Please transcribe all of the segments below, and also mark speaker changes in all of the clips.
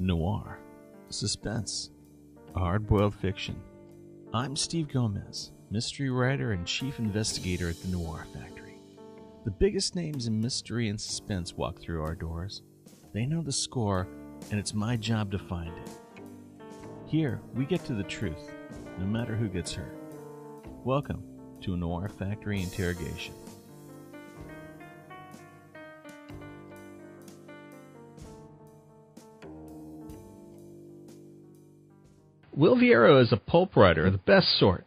Speaker 1: Noir, suspense, hard-boiled fiction. I'm Steve Gomez, mystery writer and chief investigator at the Noir Factory. The biggest names in mystery and suspense walk through our doors. They know the score, and it's my job to find it. Here, we get to the truth, no matter who gets hurt. Welcome to a Noir Factory Interrogation. Will Viharo is a pulp writer of the best sort.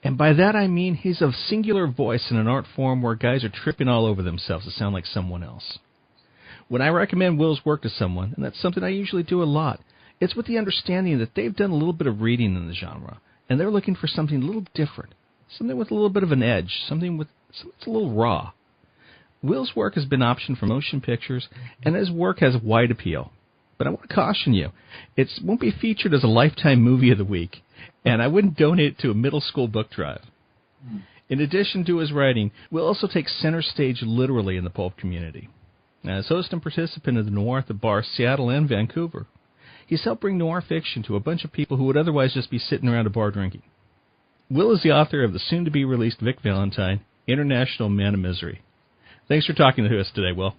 Speaker 1: And by that I mean he's of singular voice in an art form where guys are tripping all over themselves to sound like someone else. When I recommend Will's work to someone, and that's something I usually do a lot, it's with the understanding that they've done a little bit of reading in the genre, and they're looking for something a little different, something with a little bit of an edge, something that's a little raw. Will's work has been optioned for motion pictures, and his work has wide appeal. But I want to caution you, it won't be featured as a Lifetime Movie of the Week, and I wouldn't donate it to a middle school book drive. In addition to his writing, Will also takes center stage literally in the pulp community. As host and participant of the Noir at the Bar, Seattle and Vancouver, he's helped bring noir fiction to a bunch of people who would otherwise just be sitting around a bar drinking. Will is the author of the soon-to-be-released Vic Valentine, International Man of Misery. Thanks for talking to us today, Will.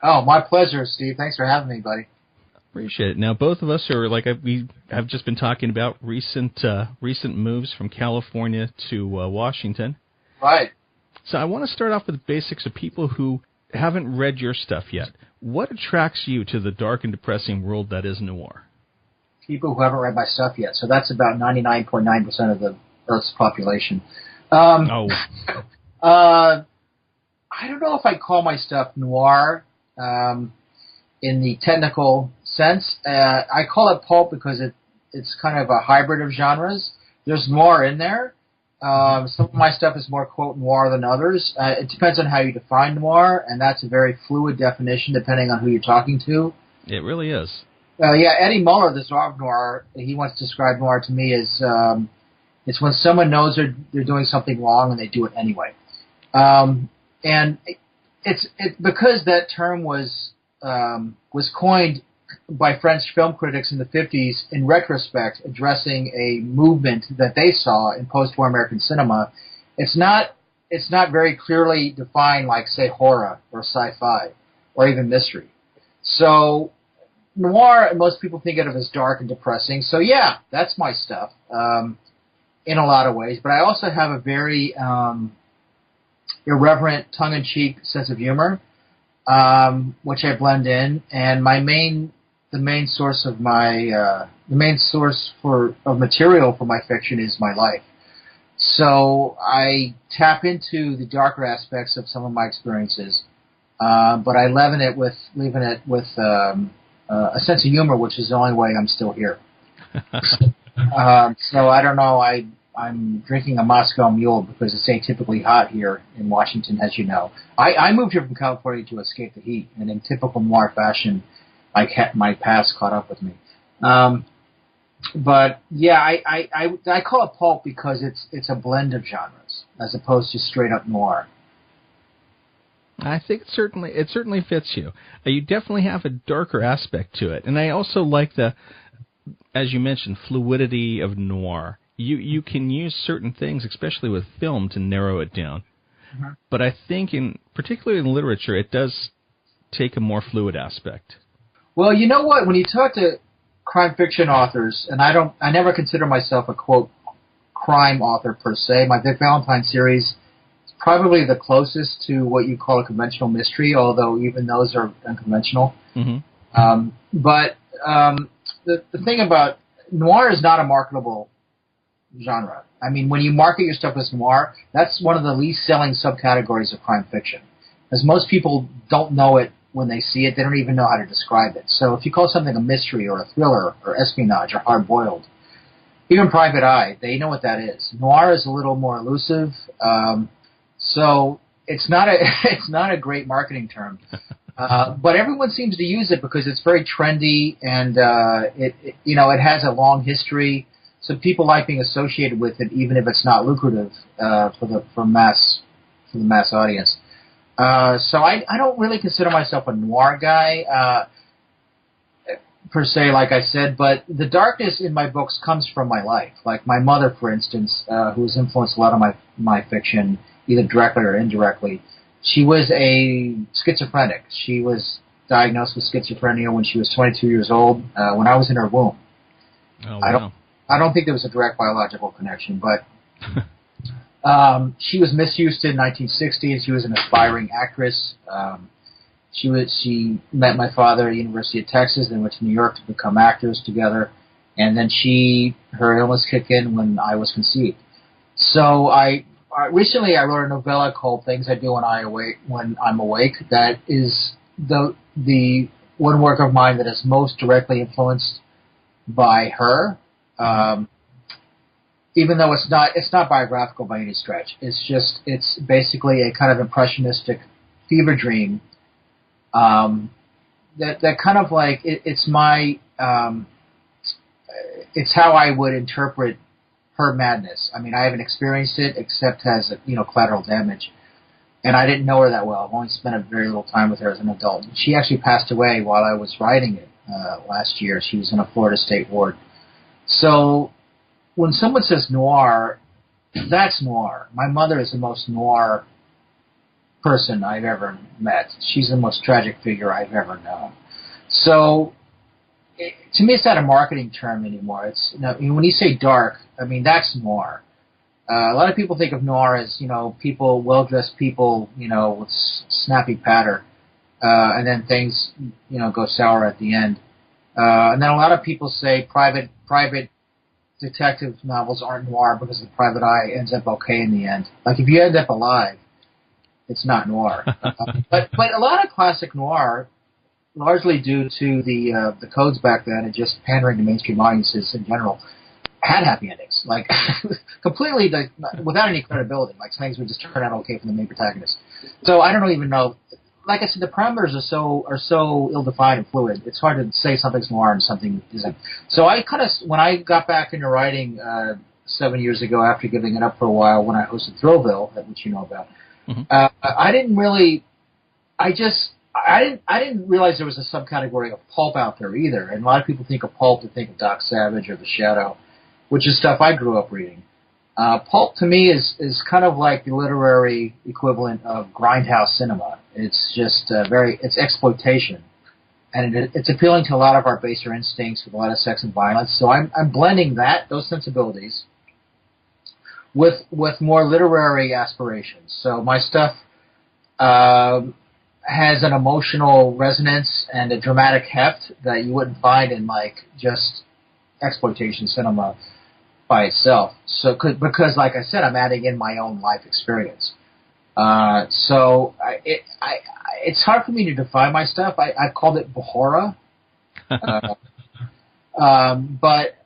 Speaker 2: Oh, my pleasure, Steve. Thanks for having me, buddy.
Speaker 1: Appreciate it. Now, both of us are, we have just been talking about recent moves from California to Washington.
Speaker 2: Right.
Speaker 1: So I want to start off with the basics of people who haven't read your stuff yet. What attracts you to the dark and depressing world that is noir?
Speaker 2: People who haven't read my stuff yet. So that's about 99.9% of the Earth's population. I don't know if I call my stuff noir in the technical sense. I call it pulp because it's kind of a hybrid of genres. There's noir in there. Some of my stuff is more, quote, noir than others. It depends on how you define noir, and that's a very fluid definition depending on who you're talking to.
Speaker 1: It really is.
Speaker 2: Eddie Muller, the czar of noir, he once described noir to me as it's when someone knows they're doing something wrong and they do it anyway. And it's because that term was coined by French film critics in the 50s in retrospect, addressing a movement that they saw in post-war American cinema. It's not very clearly defined like, say, horror or sci-fi or even mystery. So noir, most people think of it as dark and depressing. So yeah, that's my stuff in a lot of ways. But I also have a very irreverent, tongue-in-cheek sense of humor, which I blend in, and the main source of material for my fiction is my life. So I tap into the darker aspects of some of my experiences, but I leaven it with a sense of humor, which is the only way I'm still here. So I don't know. I'm drinking a Moscow Mule because it's atypically hot here in Washington, as you know. I moved here from California to escape the heat, and in typical noir fashion, my past caught up with me. But yeah, I call it pulp because it's a blend of genres as opposed to straight up noir.
Speaker 1: I think it certainly fits you. You definitely have a darker aspect to it, and I also like the, as you mentioned, fluidity of noir. You can use certain things, especially with film, to narrow it down. Mm-hmm. But I think, particularly in literature, it does take a more fluid aspect.
Speaker 2: Well, you know what? When you talk to crime fiction authors, and I never consider myself a, quote, crime author per se. My Vic Valentine series is probably the closest to what you call a conventional mystery, although even those are unconventional. Mm-hmm. But the thing about noir is not a marketable genre. I mean, when you market your stuff as noir, that's one of the least selling subcategories of crime fiction, as most people don't know it when they see it. They don't even know how to describe it. So if you call something a mystery or a thriller or espionage or hard-boiled, even Private Eye, they know what that is. Noir is a little more elusive, so it's not a great marketing term. But everyone seems to use it because it's very trendy, and it has a long history. So people like being associated with it, even if it's not lucrative for the mass audience. So I don't really consider myself a noir guy. per se, like I said, but the darkness in my books comes from my life. Like my mother, for instance, who has influenced a lot of my fiction, either directly or indirectly. She was a schizophrenic. She was diagnosed with schizophrenia when she was 22 years old, when I was in her womb.
Speaker 1: Oh, wow.
Speaker 2: I don't think there was a direct biological connection, but she was misused in 1960, and she was an aspiring actress. She met my father at the University of Texas, then went to New York to become actors together, and then her illness kicked in when I was conceived. So recently I wrote a novella called Things I Do When I'm Awake. That is the one work of mine that is most directly influenced by her. Even though it's not biographical by any stretch. It's basically a kind of impressionistic fever dream. That kind of like it's how I would interpret her madness. I mean, I haven't experienced it except as collateral damage, and I didn't know her that well. I've only spent a very little time with her as an adult. She actually passed away while I was writing it last year. She was in a Florida State ward. So when someone says noir, that's noir. My mother is the most noir person I've ever met. She's the most tragic figure I've ever known. So, to me, it's not a marketing term anymore. It's when you say dark, I mean that's noir. A lot of people think of noir as people, well-dressed people, with snappy patter, and then things go sour at the end. And then a lot of people say private detective novels aren't noir because the private eye ends up okay in the end. Like if you end up alive, it's not noir. But a lot of classic noir, largely due to the codes back then and just pandering to mainstream audiences in general, had happy endings. Like completely without any credibility. Like things would just turn out okay for the main protagonist. So I don't even know. Like I said, the parameters are so ill-defined and fluid. It's hard to say something's noir and something isn't. So I when I got back into writing 7 years ago after giving it up for a while when I hosted Thrillville, which you know about. Mm-hmm. I didn't realize there was a subcategory of pulp out there either. And a lot of people think of pulp to think of Doc Savage or The Shadow, which is stuff I grew up reading. Pulp to me is kind of like the literary equivalent of grindhouse cinema. It's just it's exploitation, and it's appealing to a lot of our baser instincts with a lot of sex and violence. So I'm blending those sensibilities with more literary aspirations. So my stuff has an emotional resonance and a dramatic heft that you wouldn't find in like just exploitation cinema by itself. So because like I said, I'm adding in my own life experience. So it's hard for me to define my stuff. I called it Viharo, but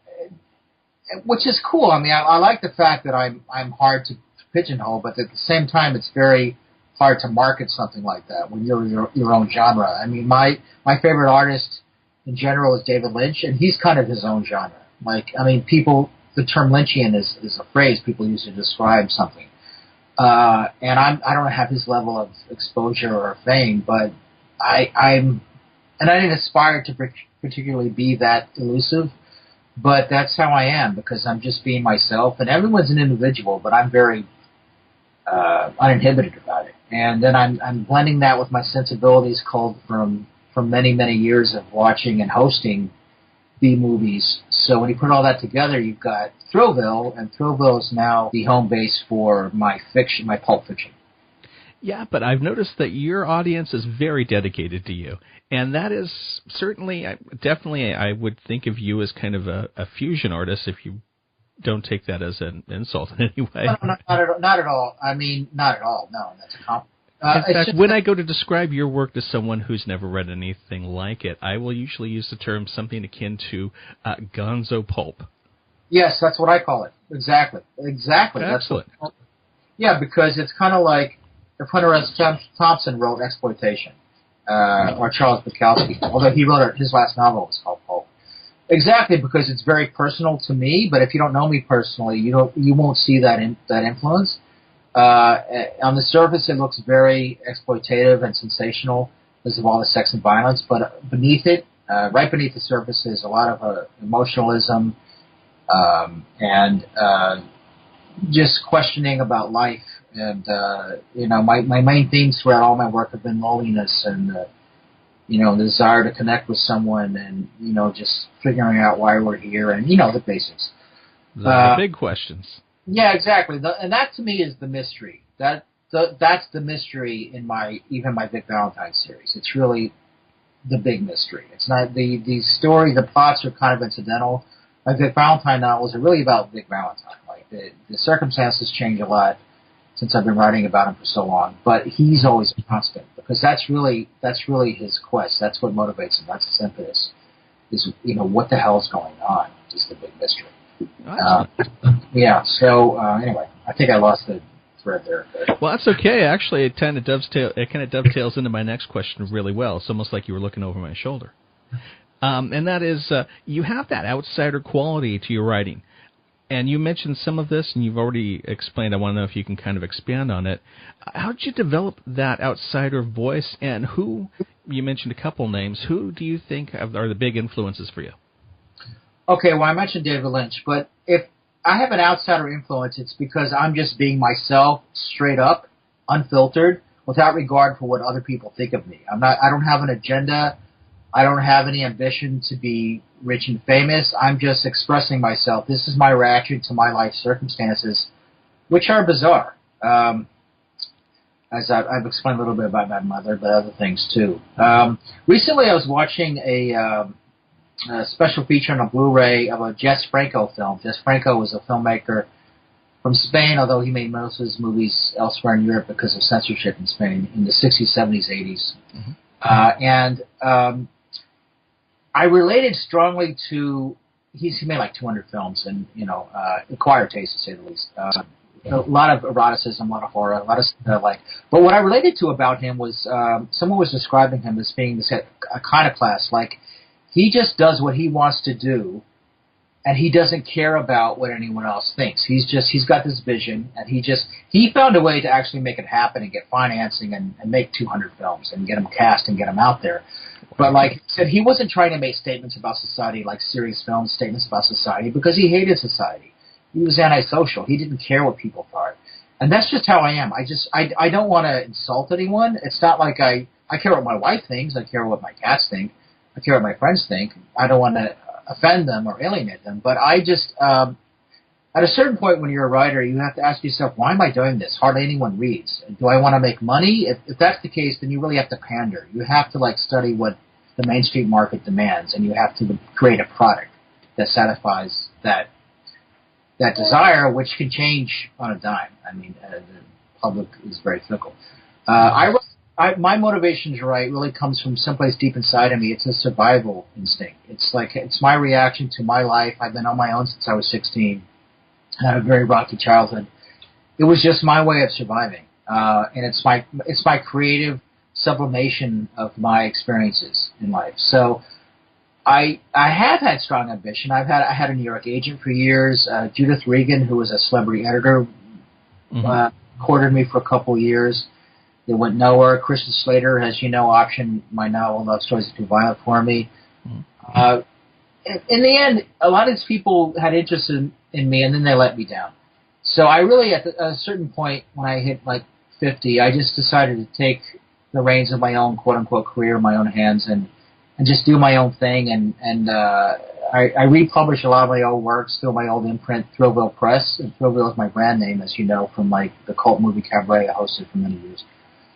Speaker 2: which is cool. I mean, I like the fact that I'm hard to pigeonhole, but at the same time, it's very hard to market something like that when you're your own genre. I mean, my favorite artist in general is David Lynch, and he's kind of his own genre. Like, I mean, the term Lynchian is a phrase people use to describe something. And I don't have his level of exposure or fame, but I didn't aspire to particularly be that elusive, but that's how I am because I'm just being myself, and everyone's an individual, but I'm very uninhibited about it. And then I'm blending that with my sensibilities culled from many, many years of watching and hosting B-movies. So when you put all that together, you've got Thrillville, and Thrillville is now the home base for my fiction, my pulp fiction.
Speaker 1: Yeah, but I've noticed that your audience is very dedicated to you, and that is certainly, definitely, I would think of you as kind of a fusion artist if you don't take that as an insult in any way.
Speaker 2: No, not at all. I mean, not at all. No, that's a compliment.
Speaker 1: In fact, when I go to describe your work to someone who's never read anything like it, I will usually use the term something akin to gonzo pulp.
Speaker 2: Yes, that's what I call it. Exactly.
Speaker 1: Excellent.
Speaker 2: Yeah, because it's kind of like if Hunter S. Thompson wrote exploitation, or Charles Bukowski, although he wrote his last novel was called Pulp. Exactly, because it's very personal to me. But if you don't know me personally, you won't see that influence. On the surface, it looks very exploitative and sensational because of all the sex and violence. But beneath it, right beneath the surface is a lot of emotionalism and just questioning about life. And, my main themes throughout all my work have been loneliness and, the desire to connect with someone and, just figuring out why we're here and, the basics.
Speaker 1: The big questions.
Speaker 2: Yeah, exactly. And that to me is the mystery. That's the mystery in my Vic Valentine series. It's really the big mystery. It's not the story, the plots are kind of incidental. My Vic Valentine novels are really about Vic Valentine. Like the circumstances change a lot since I've been writing about him for so long, but he's always a constant because that's really his quest. That's what motivates him. That's his impetus. Is what the hell's going on? Is the big mystery. Yeah. So anyway, I think I lost the thread there.
Speaker 1: Well, that's okay. Actually, it kind of dovetails into my next question really well. It's almost like you were looking over my shoulder. And that is, you have that outsider quality to your writing. And you mentioned some of this, and you've already explained. I want to know if you can kind of expand on it. How did you develop that outsider voice, and who, you mentioned a couple names, who do you think are the big influences for you?
Speaker 2: Okay, well, I mentioned David Lynch, but if I have an outsider influence, it's because I'm just being myself, straight up, unfiltered, without regard for what other people think of me. I don't have an agenda. I don't have any ambition to be rich and famous. I'm just expressing myself. This is my reaction to my life circumstances, which are bizarre. As I've explained a little bit about my mother, but other things too. Recently, I was watching a special feature on a Blu-ray of a Jess Franco film. Jess Franco was a filmmaker from Spain, although he made most of his movies elsewhere in Europe because of censorship in Spain in the 60s, 70s, 80s. Mm-hmm. I related strongly to, he made like 200 films and, acquired taste to say the least. A lot of eroticism, a lot of horror, a lot of but what I related to about him was someone was describing him as being this iconoclast. Like, he just does what he wants to do, and he doesn't care about what anyone else thinks. He's got this vision, and he found a way to actually make it happen and get financing and make 200 films and get them cast and get them out there. But like I said, he wasn't trying to make statements about society, like serious film statements about society, because he hated society. He was antisocial. He didn't care what people thought. And that's just how I am. I don't want to insult anyone. It's not like I care what my wife thinks. I care what my cats think. I care what my friends think. I don't want to offend them or alienate them. But I just, at a certain point when you're a writer, you have to ask yourself, why am I doing this? Hardly anyone reads. Do I want to make money? If that's the case, then you really have to pander. You have to study what the mainstream market demands, and you have to create a product that satisfies that desire, which can change on a dime. I mean, the public is very fickle. My motivation to write really comes from someplace deep inside of me. It's a survival instinct. It's my reaction to my life. I've been on my own since I was 16. I had a very rocky childhood. It was just my way of surviving, and it's my creative sublimation of my experiences in life. So I have had strong ambition. I had a New York agent for years. Judith Regan, who was a celebrity editor, courted me for a couple of years. It went nowhere. Kristen Slater, as you know, optioned my novel Love Stories Are Too Violent for me. In the end, a lot of these people had interest in me, and then they let me down. So I really, at a certain point when I hit 50, I just decided to take the reins of my own quote-unquote career in my own hands and just do my own thing. And I republished a lot of my old works through my old imprint, Thrillville Press. And Thrillville is my brand name, as you know, from the cult movie Cabaret I hosted for many years.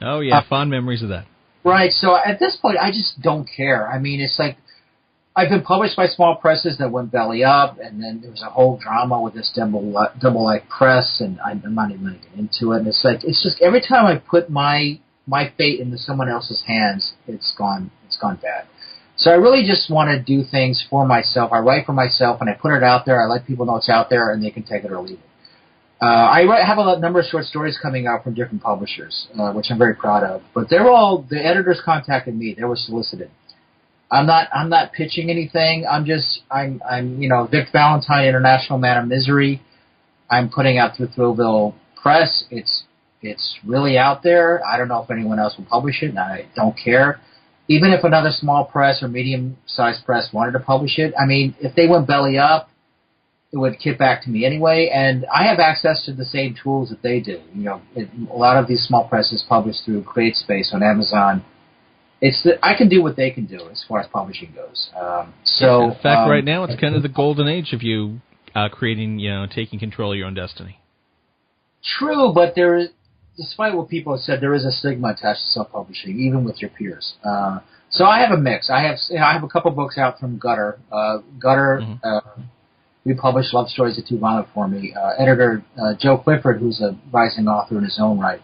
Speaker 1: Oh, yeah, fond memories of that.
Speaker 2: Right, so at this point, I just don't care. I mean, it's like, I've been published by small presses that went belly up, and then there was a whole drama with this double life press, and I'm not even going to get into it. And it's just every time I put my fate into someone else's hands, it's gone bad. So I really just want to do things for myself. I write for myself, and I put it out there. I let people know it's out there, and they can take it or leave it. I have a number of short stories coming out from different publishers, which I'm very proud of. But the editors contacted me. They were solicited. I'm not pitching anything. I'm Vic Valentine, International Man of Misery. I'm putting out through Thrillville Press. It's really out there. I don't know if anyone else will publish it, and I don't care. even if another small press or medium-sized press wanted to publish it, I mean, if they went belly up, it would kick back to me anyway, and I have access to the same tools that they do. A lot of these small presses publish through CreateSpace on Amazon. I can do what they can do as far as publishing goes.
Speaker 1: In fact, right now it's kind of the golden age of you creating, taking control of your own destiny.
Speaker 2: True, but despite what people have said, there is a stigma attached to self-publishing, even with your peers. So I have a mix. I have a couple books out from Gutter. We published Love Stories Are Too Violent for Me. Editor Joe Clifford, who's a rising author in his own right,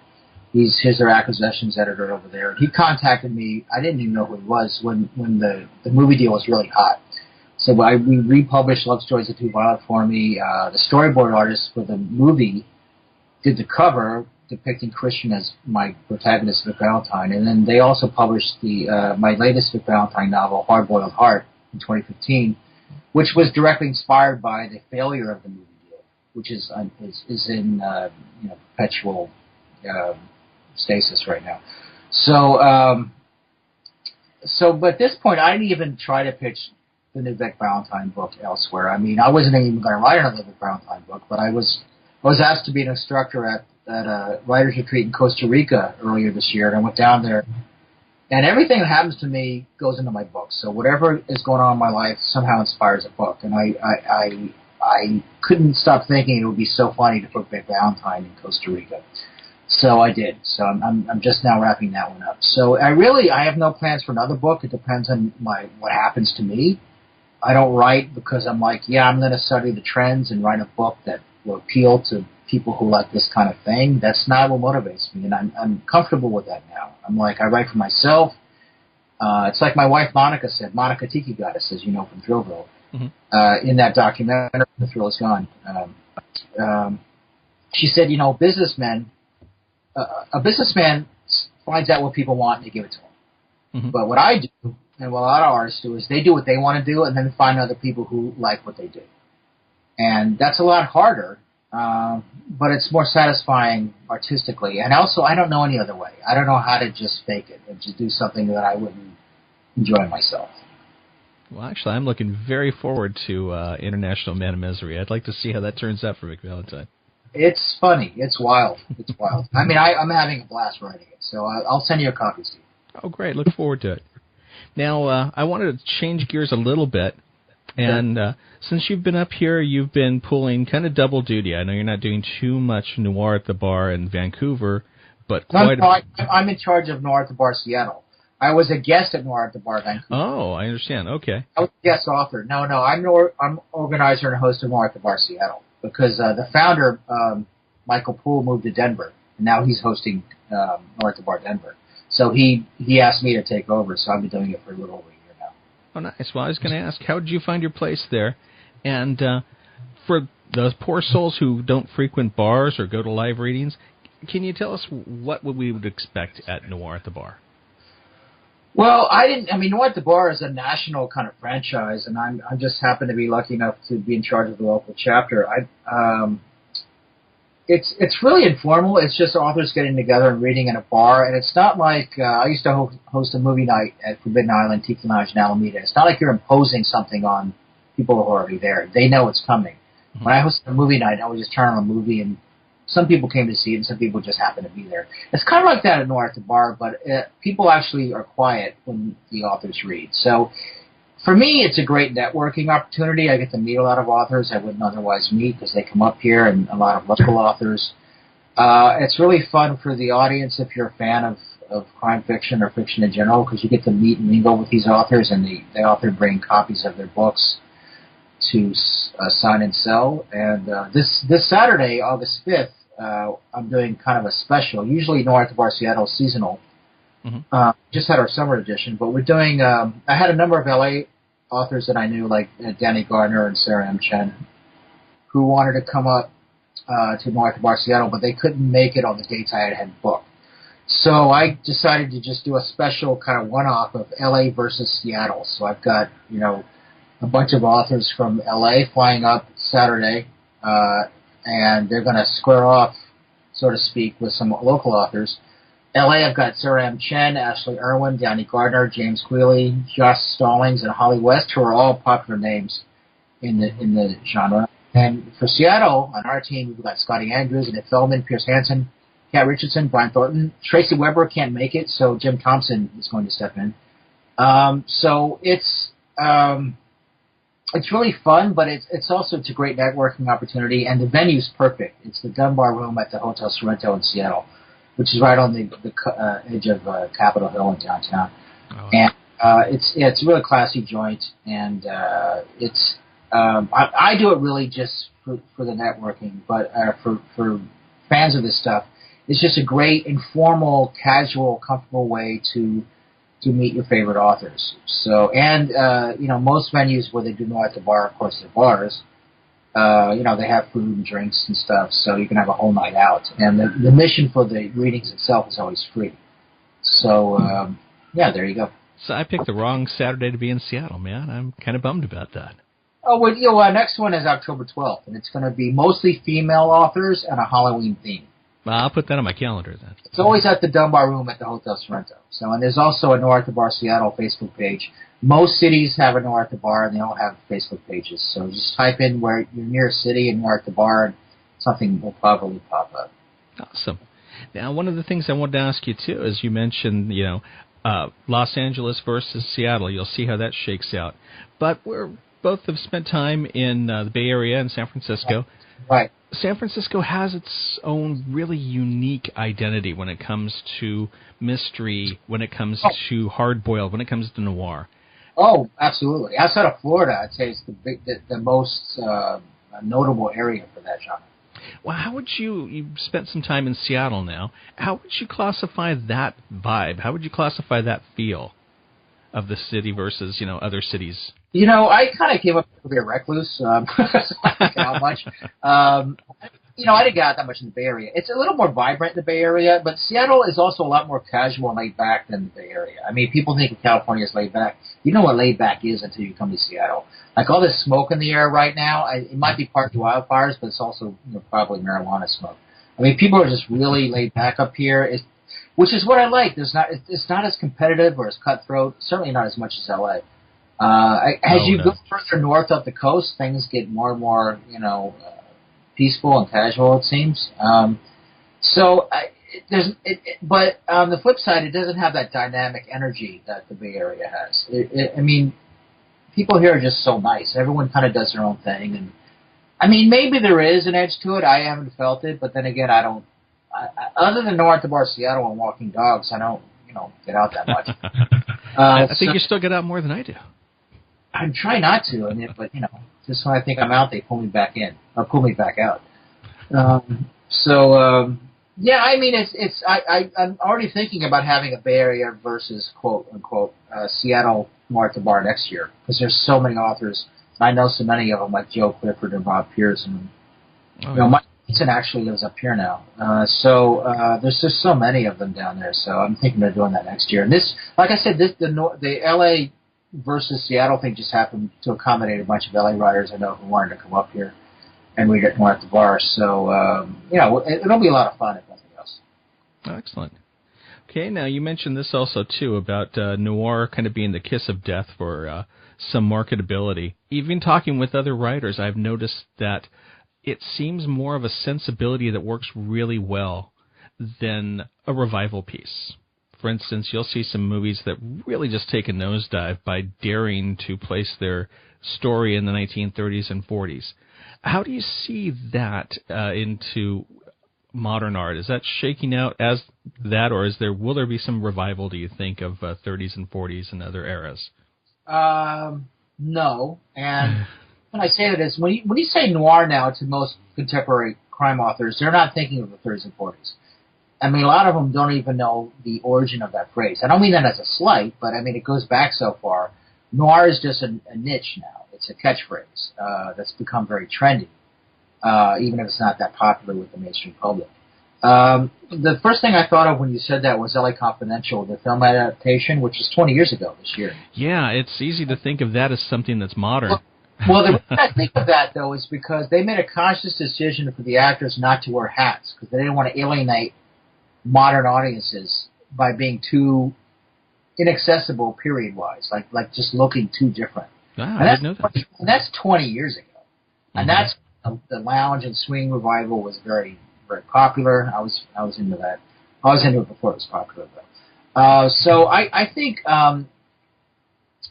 Speaker 2: he's their acquisitions editor over there. He contacted me. I didn't even know who he was when the movie deal was really hot. So we republished Love Stories Are Too Violent for Me. The storyboard artist for the movie did the cover depicting Christian as my protagonist, Vic Valentine, and then they also published my latest Vic Valentine novel, Hard Boiled Heart, in 2015. Which was directly inspired by the failure of the movie deal, which is in perpetual stasis right now. But at this point, I didn't even try to pitch the new Vic Valentine book elsewhere. I mean, I wasn't even going to write another Vic Valentine book, but I was asked to be an instructor at a writers retreat in Costa Rica earlier this year, and I went down there. And everything that happens to me goes into my book. So whatever is going on in my life somehow inspires a book. And I couldn't stop thinking it would be so funny to put Vic Valentine in Costa Rica. So I did. So I'm just now wrapping that one up. So I have no plans for another book. It depends on what happens to me. I don't write because I'm like, I'm going to study the trends and write a book that will appeal to people who like this kind of thing. That's not what motivates me, and I'm comfortable with that now. I'm like, I write for myself. It's like my wife Monica said, Monica Tiki Goddess, as you know from Thrillville, in that documentary, The Thrill Is Gone. She said, a businessman finds out what people want and they give it to him. Mm-hmm. But what I do, and what a lot of artists do, is they do what they want to do and then find other people who like what they do. And that's a lot harder. But it's more satisfying artistically. And also, I don't know any other way. I don't know how to just fake it and just do something that I wouldn't enjoy myself.
Speaker 1: Well, actually, I'm looking very forward to International Man of Misery. I'd like to see how that turns out for Vic Valentine.
Speaker 2: It's funny. It's wild. It's wild. I mean, I'm having a blast writing it, so I'll send you a copy, Steve.
Speaker 1: Oh, great. Look forward to it. Now, I wanted to change gears a little bit. And since you've been up here, you've been pulling kind of double duty. I know you're not doing too much Noir at the Bar in Vancouver, but
Speaker 2: I'm in charge of Noir at the Bar Seattle. I was a guest at Noir at the Bar Vancouver.
Speaker 1: Oh, I understand. Okay.
Speaker 2: I was a guest author. No, I'm organizer and host of Noir at the Bar Seattle because the founder, Michael Poole, moved to Denver, and now he's hosting Noir at the Bar Denver. So he asked me to take over, so I've been doing it for a little over a year now.
Speaker 1: Oh, nice. Well, I was going to ask, how did you find your place there? And for those poor souls who don't frequent bars or go to live readings, can you tell us what we would expect at Noir at the Bar?
Speaker 2: Well, Noir at the Bar is a national kind of franchise, and I just happen to be lucky enough to be in charge of the local chapter. It's really informal. It's just authors getting together and reading in a bar, and it's not like I used to host a movie night at Forbidden Island Tiki Lounge in Alameda. It's not like you're imposing something on people who are already there. They know it's coming. Mm-hmm. When I hosted a movie night, I would just turn on a movie, and some people came to see it, and some people just happened to be there. It's kind of like that at Noir at the Bar, but people actually are quiet when the authors read. So for me, it's a great networking opportunity. I get to meet a lot of authors I wouldn't otherwise meet because they come up here, and a lot of local authors. It's really fun for the audience if you're a fan of crime fiction or fiction in general, because you get to meet and mingle with these authors, and they often bring copies of their books to sign and sell. And this Saturday, August 5th, I'm doing kind of a special. Usually Noir at the Bar Seattle is seasonal. Mm-hmm. Just had our summer edition, but we're doing. I had a number of LA authors that I knew, like Danny Gardner and Sarah M. Chen, who wanted to come up to Noir at the Bar Seattle, but they couldn't make it on the dates I had booked. So I decided to just do a special kind of one-off of LA versus Seattle. So I've got a bunch of authors from LA flying up Saturday, and they're going to square off, so to speak, with some local authors. LA, I've got Sarah M. Chen, Ashley Irwin, Downey Gardner, James Quealy, Josh Stallings, and Holly West, who are all popular names in the genre. And for Seattle, on our team, we've got Scotty Andrews, Nick Feldman, Pierce Hansen, Kat Richardson, Brian Thornton. Tracy Weber can't make it, so Jim Thompson is going to step in. So it's really fun, but it's a great networking opportunity, and the venue's perfect. It's the Dunbar Room at the Hotel Sorrento in Seattle, which is right on the edge of Capitol Hill in downtown. Oh. And it's a really classy joint, and I do it really just for the networking, but for fans of this stuff, it's just a great informal, casual, comfortable way to meet your favorite authors. So, and most venues where they do Noir at the bar, of course, they're bars. They have food and drinks and stuff, so you can have a whole night out. And the mission for the readings itself is always free. So, there you go.
Speaker 1: So I picked the wrong Saturday to be in Seattle, man. I'm kind of bummed about that.
Speaker 2: Oh, well, next one is October 12th, and it's going to be mostly female authors and a Halloween theme.
Speaker 1: Well, I'll put that on my calendar then.
Speaker 2: It's always at the Dunbar Room at the Hotel Sorrento. So, and there's also a Noir at the Bar Seattle Facebook page. Most cities have a Noir at the Bar, and they all have Facebook pages. So just type in where your nearest city and Noir at the Bar, and something will probably pop up.
Speaker 1: Awesome. Now, one of the things I wanted to ask you, too, is you mentioned, Los Angeles versus Seattle. You'll see how that shakes out. But we're both have spent time in the Bay Area and San Francisco.
Speaker 2: Right.
Speaker 1: San Francisco has its own really unique identity when it comes to mystery, when it comes to hard-boiled, when it comes to noir.
Speaker 2: Oh, absolutely. Outside of Florida, I'd say it's the most notable area for that genre.
Speaker 1: Well, how would you spent some time in Seattle now, how would you classify that vibe? How would you classify that feel of the city versus, other cities?
Speaker 2: I kind of came up to be a recluse, so I don't get out much. I didn't get out that much in the Bay Area. It's a little more vibrant in the Bay Area, but Seattle is also a lot more casual and laid back than the Bay Area. I mean, people think of California as laid back. You know what laid back is until you come to Seattle. Like all this smoke in the air right now, it might be partly wildfires, but it's also probably marijuana smoke. I mean, people are just really laid back up here, which is what I like. It's not as competitive or as cutthroat, certainly not as much as L.A. As you go further north up the coast, things get more and more, peaceful and casual, it seems. But on the flip side, it doesn't have that dynamic energy that the Bay Area has. I mean, people here are just so nice. Everyone kind of does their own thing, and I mean, maybe there is an edge to it. I haven't felt it, but then again, I don't. Other than Noir at the Bar Seattle and walking dogs, I don't, get out that much.
Speaker 1: I think you still get out more than I do.
Speaker 2: I'm trying not to, but just when I think I'm out, they pull me back in or pull me back out. I mean, I'm already thinking about having a Bay Area versus quote unquote Seattle Noir at the Bar next year because there's so many authors. I know so many of them, like Joe Clifford and Bob Pierce, and Mike Eaton actually lives up here now. There's just so many of them down there. So I'm thinking of doing that next year. And this, like I said, the LA versus Seattle thing just happened to accommodate a bunch of LA writers I know who wanted to come up here and read it more at the bar. So, it'll be a lot of fun if nothing else.
Speaker 1: Oh, excellent. Okay, now you mentioned this also, too, about noir kind of being the kiss of death for some marketability. Even talking with other writers, I've noticed that it seems more of a sensibility that works really well than a revival piece. For instance, you'll see some movies that really just take a nosedive by daring to place their story in the 1930s and 40s. How do you see that into modern art? Is that shaking out as that, or will there be some revival, do you think, of 30s and 40s and other eras?
Speaker 2: No. And when I say that is, when you say noir now to most contemporary crime authors, they're not thinking of the 30s and 40s. I mean, a lot of them don't even know the origin of that phrase. I don't mean that as a slight, but I mean, it goes back so far. Noir is just a niche now. It's a catchphrase that's become very trendy, even if it's not that popular with the mainstream public. The first thing I thought of when you said that was L.A. Confidential, the film adaptation, which is 20 years ago this year.
Speaker 1: Yeah, it's easy to think of that as something that's modern.
Speaker 2: Well, the reason I think of that, though, is because they made a conscious decision for the actors not to wear hats because they didn't want to alienate modern audiences by being too inaccessible period-wise, like just looking too different.
Speaker 1: Ah, I didn't know that.
Speaker 2: And that's 20 years ago.
Speaker 1: Mm-hmm.
Speaker 2: And that's the lounge and swing revival was very, very popular. I was into that. I was into it before it was popular, though. So I think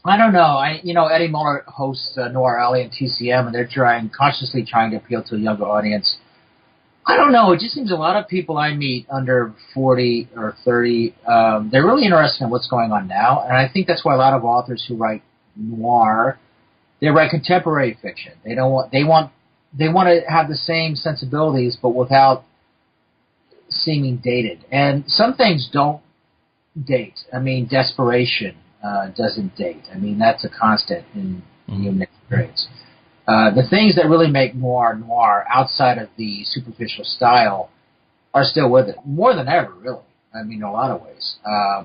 Speaker 2: I don't know. Eddie Muller hosts Noir Alley and TCM, and they're consciously trying to appeal to a younger audience. I don't know. It just seems a lot of people I meet under 40 or 30, they're really interested in what's going on now, and I think that's why a lot of authors who write noir, they write contemporary fiction. They want to have the same sensibilities, but without seeming dated. And some things don't date. I mean, desperation doesn't date. I mean, that's a constant in human experience. The things that really make noir outside of the superficial style are still with it, more than ever, really. I mean, in a lot of ways.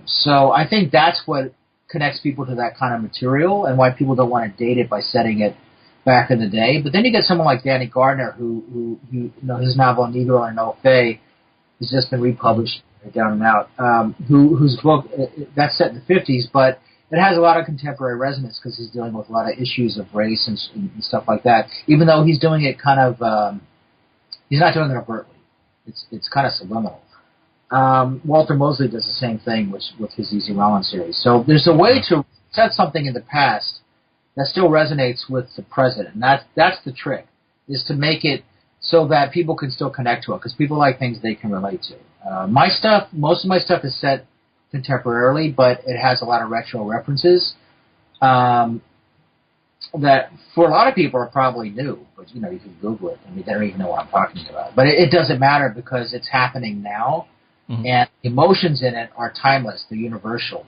Speaker 2: So I think that's what connects people to that kind of material and why people don't want to date it by setting it back in the day. But then you get someone like Danny Gardner, who his novel Negro and No Fay has just been republished down and out, whose book, that's set in the 50s, but it has a lot of contemporary resonance because he's dealing with a lot of issues of race and stuff like that, even though he's doing it kind of, he's not doing it overtly. It's kind of subliminal. Walter Mosley does the same thing with his Easy Rollins series. So there's a way to set something in the past that still resonates with the present, and that's the trick, is to make it so that people can still connect to it, because people like things they can relate to. Most of my stuff is set contemporarily, but it has a lot of retro references that for a lot of people are probably new, but you can Google it. I mean, they don't even know what I'm talking about. But it doesn't matter because it's happening now, and emotions in it are timeless. They're universal.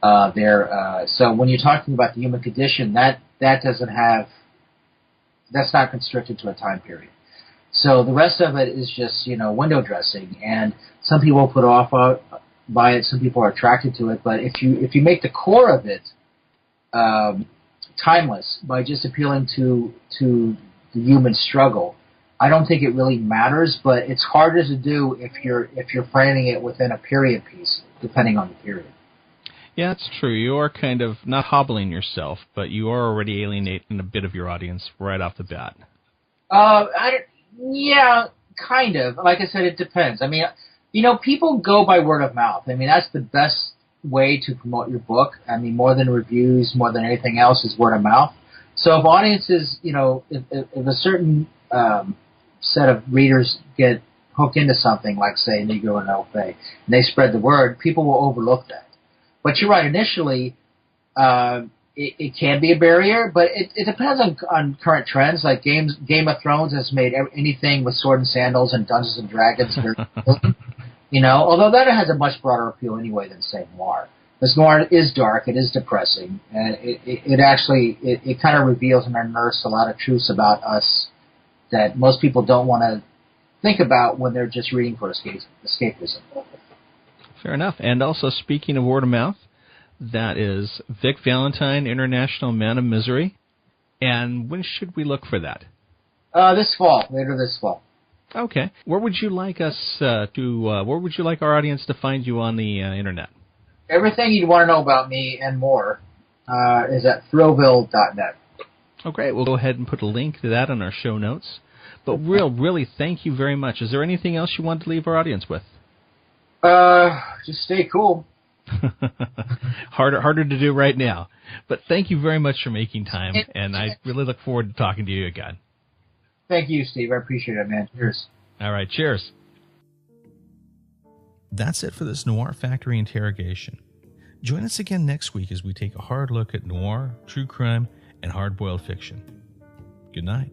Speaker 2: So when you're talking about the human condition, that's not constricted to a time period. So the rest of it is just window dressing, and some people put off by it, some people are attracted to it. But if you make the core of it timeless by just appealing to the human struggle, I don't think it really matters. But it's harder to do if you're framing it within a period piece, depending on the period.
Speaker 1: Yeah, it's true. You are kind of not hobbling yourself, but you are already alienating a bit of your audience right off the bat.
Speaker 2: Yeah, kind of. Like I said, it depends. I mean, people go by word of mouth. I mean, that's the best way to promote your book. I mean, more than reviews, more than anything else, is word of mouth. So if audiences, if a certain set of readers get hooked into something, like, say, Negro and No Fay, and they spread the word, people will overlook that. But you're right, initially, it can be a barrier, but it depends on current trends. Like Game of Thrones has made anything with sword and sandals and Dungeons and Dragons very appealing. Although that has a much broader appeal anyway than, say, noir. Because noir is dark, it is depressing, and it kind of reveals and unearths a lot of truths about us that most people don't want to think about when they're just reading for escapism.
Speaker 1: Fair enough. And also, speaking of word of mouth, that is Vic Valentine, International Man of Misery. And when should we look for that?
Speaker 2: Later this fall.
Speaker 1: Okay. Where would you like us where would you like our audience to find you on the internet?
Speaker 2: Everything you'd want to know about me and more is at thrillville.net.
Speaker 1: Oh, great. We'll go ahead and put a link to that on our show notes. But really, thank you very much. Is there anything else you want to leave our audience with?
Speaker 2: Just stay cool.
Speaker 1: Harder to do right now. But thank you very much for making time, and I really look forward to talking to you again.
Speaker 2: Thank you, Steve. I appreciate it, man. Cheers.
Speaker 1: All right, cheers. That's it for this Noir Factory interrogation. Join us again next week as we take a hard look at noir, true crime, and hard-boiled fiction. Good night.